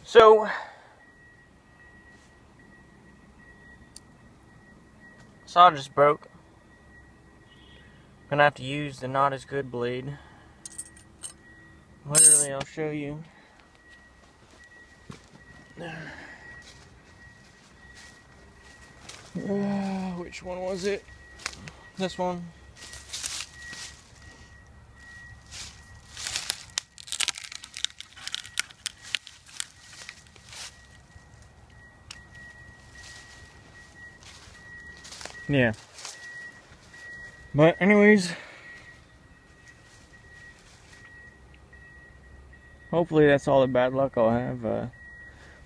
So, saw just broke. Gonna have to use the not as good blade. Literally, I'll show you. Which one was it? This one. Yeah. But anyways, hopefully that's all the bad luck I'll have. I'm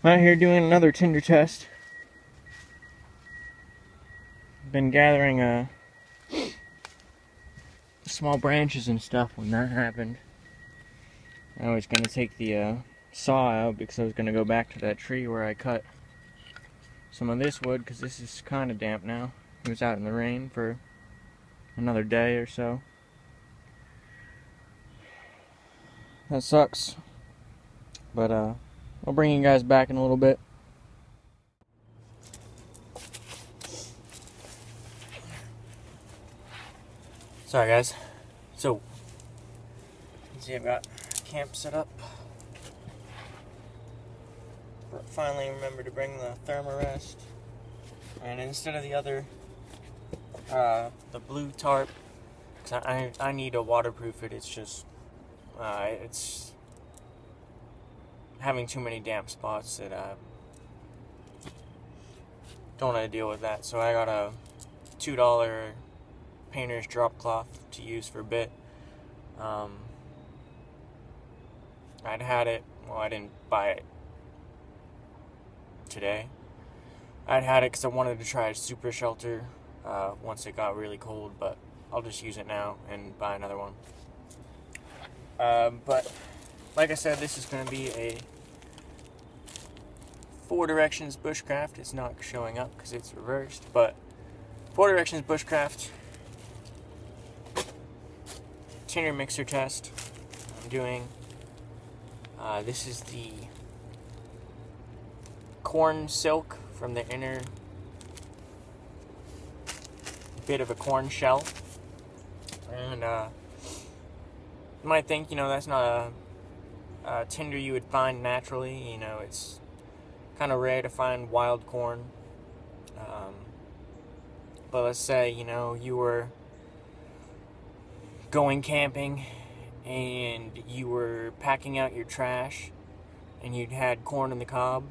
out here doing another Tinder test. Been gathering small branches and stuff when that happened. I was gonna take the saw out because I was gonna go back to that tree where I cut some of this wood, because this is kind of damp now. It was out in the rain for another day or so. That sucks. But I'll bring you guys back in a little bit. Sorry guys. So, you can see I've got camp set up. Finally remembered to bring the thermarest. And instead of the other, the blue tarp, because I need to waterproof it. It's just, it's having too many damp spots that don't want to deal with that. So I got a $2 painter's drop cloth to use for a bit. I'd had it, well, I didn't buy it today. I'd had it because I wanted to try a super shelter once it got really cold, but I'll just use it now and buy another one. But like I said, this is going to be a 4 directions bushcraft. It's not showing up because it's reversed, but 4 directions bushcraft Tinder mixer test I'm doing. This is the corn silk from the inner bit of a corn shell. And you might think, that's not a tinder you would find naturally. It's kind of rare to find wild corn. But let's say, you were going camping and you were packing out your trash and you'd had corn in the cob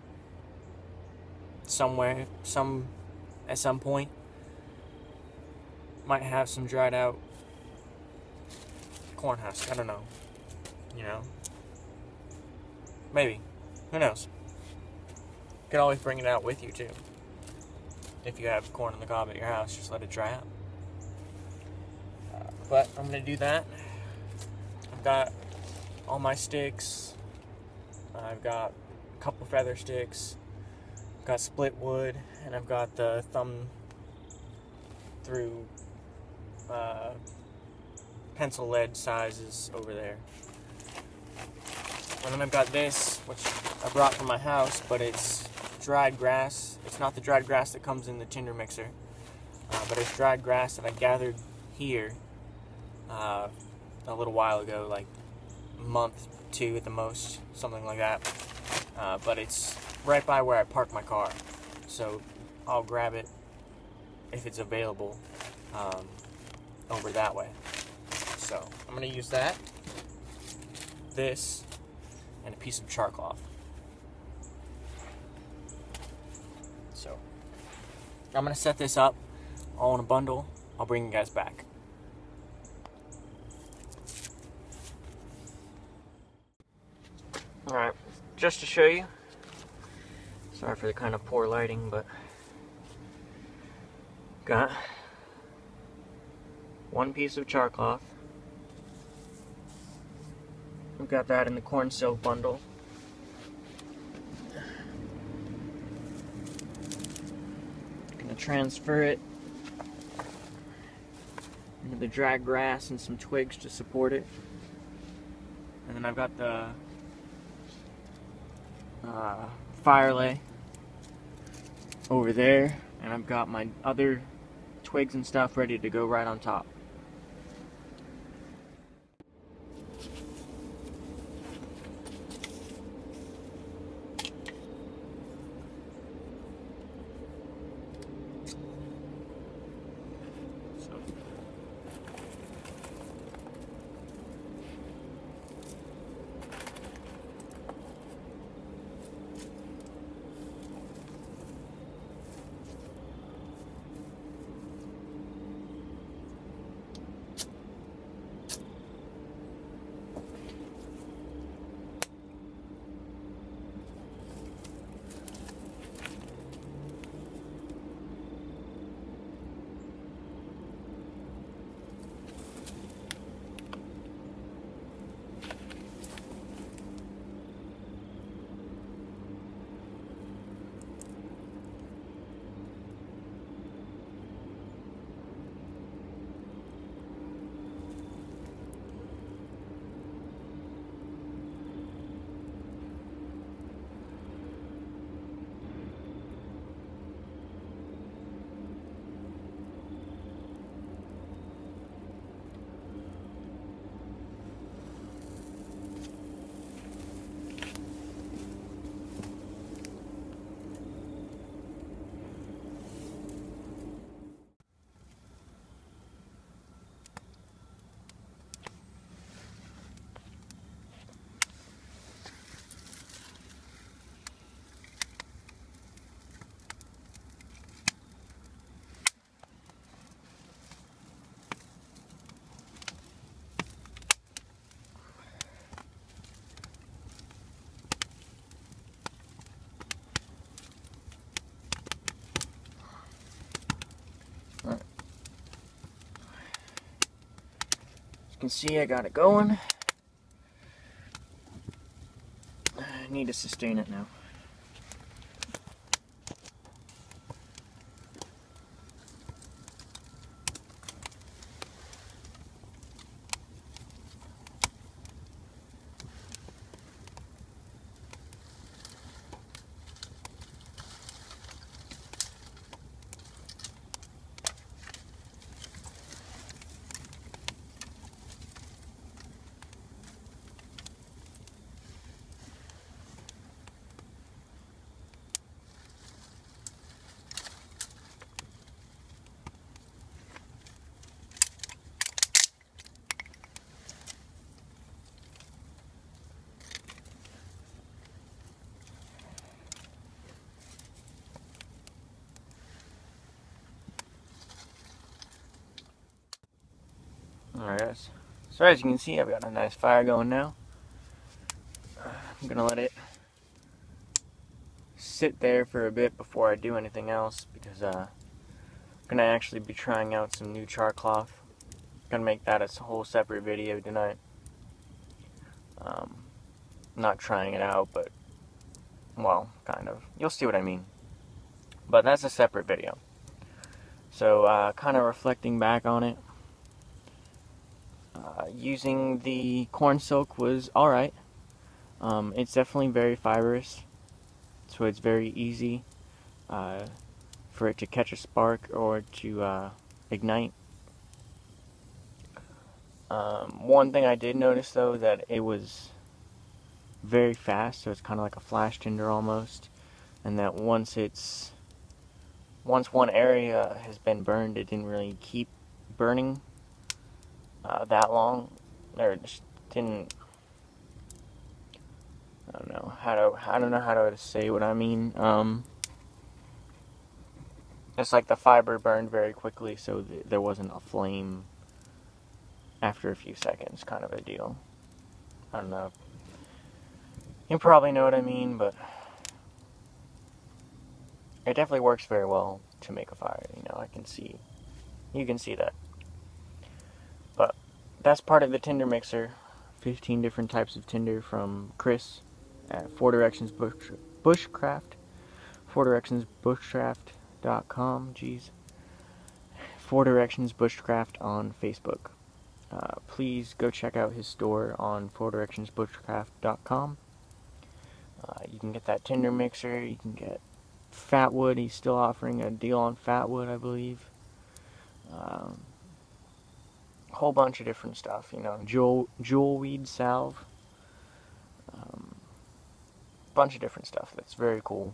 somewhere, at some point. Might have some dried out corn husk. I don't know. Maybe. Who knows? You can always bring it out with you too. If you have corn in the cob at your house, just let it dry out. But I'm gonna do that. I've got all my sticks. I've got a couple feather sticks. I've got split wood, and I've got the thumb through pencil lead sizes over there. And then I've got this, which I brought from my house, but it's dried grass. It's not the dried grass that comes in the Tinder mixer, but it's dried grass that I gathered here a little while ago, like a month, 2 at the most, something like that. But it's right by where I park my car, so I'll grab it if it's available over that way. So I'm going to use that, this, and a piece of char cloth. So I'm going to set this up all in a bundle. I'll bring you guys back. Alright, just to show you, sorry for the kind of poor lighting, but got one piece of char cloth. We've got that in the corn silk bundle. Gonna transfer it into the dry grass and some twigs to support it. And then I've got the fire lay over there, and I've got my other twigs and stuff ready to go right on top. You can see I got it going. I need to sustain it now. Alright guys, so as you can see I've got a nice fire going now. I'm gonna let it sit there for a bit before I do anything else, because I'm gonna actually be trying out some new char cloth. I'm gonna make that a whole separate video tonight. Not trying it out, but well, kind of. You'll see what I mean. But that's a separate video. So kind of reflecting back on it, using the corn silk was alright. It's definitely very fibrous, so it's very easy for it to catch a spark or to ignite. One thing I did notice though, that it was very fast, so it's kind of like a flash tinder almost, and that once one area has been burned, it didn't really keep burning that long, or it just didn't. I don't know how to say what I mean. It's like the fiber burned very quickly, so there wasn't a flame after a few seconds, kind of a deal. I don't know. You probably know what I mean, but it definitely works very well to make a fire. You know, you can see that. But that's part of the tinder mixer. 15 different types of tinder from Chris at 4 Directions Bushcraft. 4directionsbushcraft.com. Jeez. 4 Directions Bushcraft on Facebook. Please go check out his store on 4directionsbushcraft.com. You can get that Tinder mixer. You can get Fatwood. He's still offering a deal on Fatwood, I believe. A whole bunch of different stuff. You know, jewel weed salve. Bunch of different stuff that's very cool.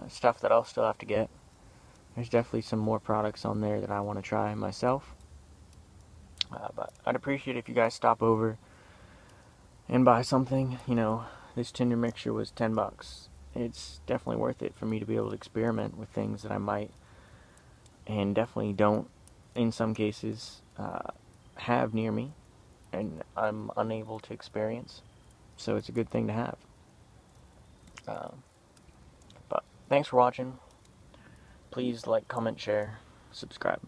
Stuff that I'll still have to get. There's definitely some more products on there that I want to try myself. But I'd appreciate if you guys stop over and buy something. You know, this Tinder mixture was $10. It's definitely worth it for me to be able to experiment with things that I might and definitely don't, in some cases, have near me and I'm unable to experience. So it's a good thing to have. But thanks for watching. Please like, comment, share, subscribe.